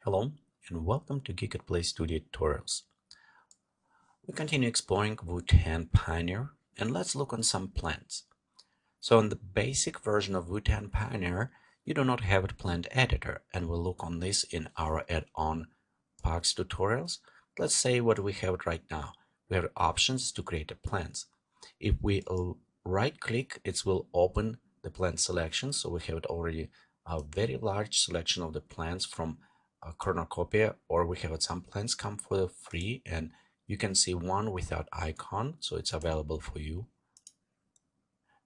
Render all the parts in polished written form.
Hello and welcome to Geekatplay Studio Tutorials. We continue exploring Wu10 Pioneer and let's look on some plants. So in the basic version of Wu10 Pioneer, you do not have a plant editor, and we'll look on this in our add-on parks tutorials. Let's say what we have right now. We have options to create a plants. If we right click, it will open the plant selection. So we have already a very large selection of the plants from Cornucopia, or we have some plants come for free, and you can see one without icon, so it's available for you.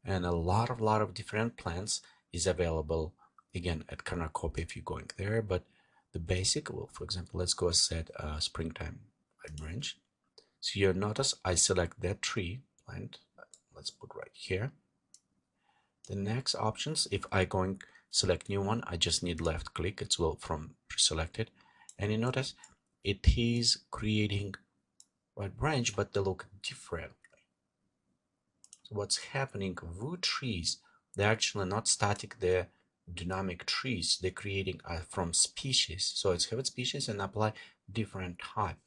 And a lot of different plants is available again at Cornucopia if you're going there. But the basic, well, for example, let's go set springtime branch. So you notice I select that tree plant. Let's put right here. The next options, if I going select new one, I just need left click. It's will from pre-selected, and you notice it is creating right branch, but they look differently. So what's happening? Wood trees, they're actually not static. They're dynamic trees. They're creating from species. So it's have species and apply different type,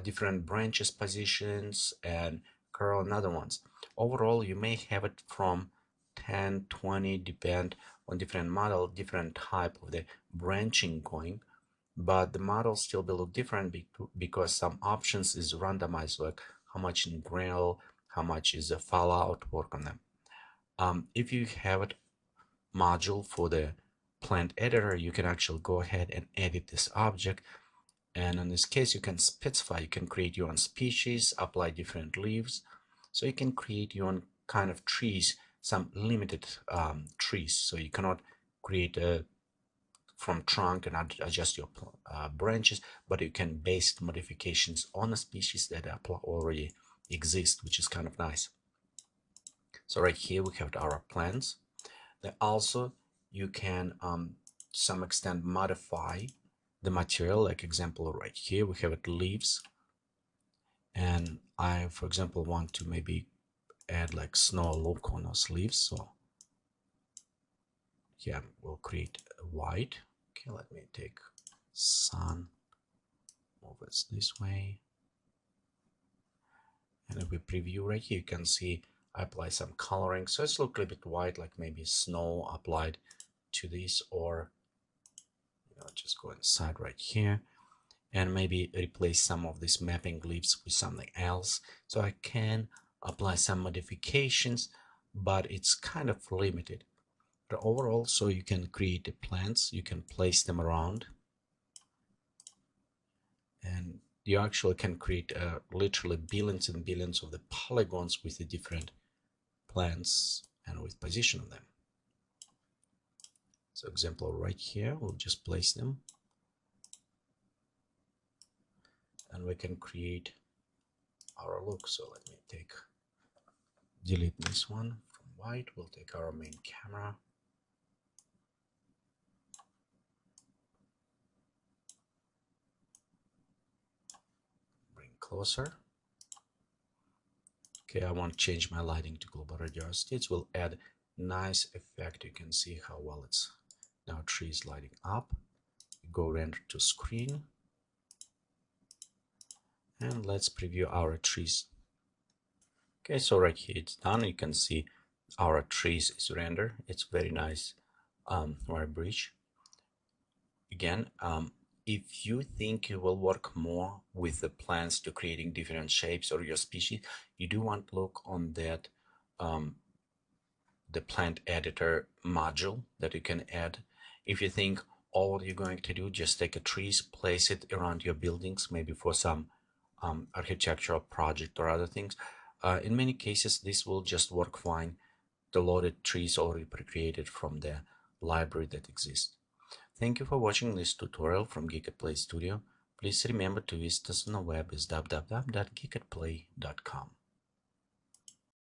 different branches, positions, and curl and other ones. Overall, you may have it from 10, 20, depend on different model, different type of the branching going, but the model still will look different because some options is randomized, like how much in grail, how much is the fallout, work on them. If you have it module for the plant editor, you can actually go ahead and edit this object, and in this case you can specify, you can create your own species, apply different leaves, so you can create your own kind of trees, some limited trees. So you cannot create a from trunk and adjust your branches, but you can base modifications on a species that already exist, which is kind of nice. So right here we have our plants. Then also you can to some extent modify the material, like example right here we have it leaves, and I for example want to maybe add like snow look on those leaves. So yeah, we'll create a white. Okay, let me take sun, move it this way, and if we preview right here, you can see I apply some coloring, so it's look a little bit white, like maybe snow applied to this, or just go inside right here and maybe replace some of these mapping leaves with something else. So I can apply some modifications, but it's kind of limited. But overall, so you can create the plants, you can place them around, and you actually can create literally billions and billions of the polygons with the different plants and with position of them. So example right here, we'll just place them, and we can create our look. So let me delete this one from white. We'll take our main camera, bring closer. Okay, I want to change my lighting to global radiosity. It will add nice effect. You can see how well it's now tree is lighting up. Go render to screen, and let's preview our trees. Okay, so right here it's done. You can see our trees is rendered. It's very nice wire bridge. Again, if you think you will work more with the plants to creating different shapes or your species, you do want to look on that the plant editor module that you can add. If you think all you're going to do, just take a trees, place it around your buildings, maybe for some architectural project or other things. In many cases, this will just work fine. The loaded trees already pre-created from the library that exists. Thank you for watching this tutorial from Geekatplay Studio. Please remember to visit us on the web at www.geekatplay.com.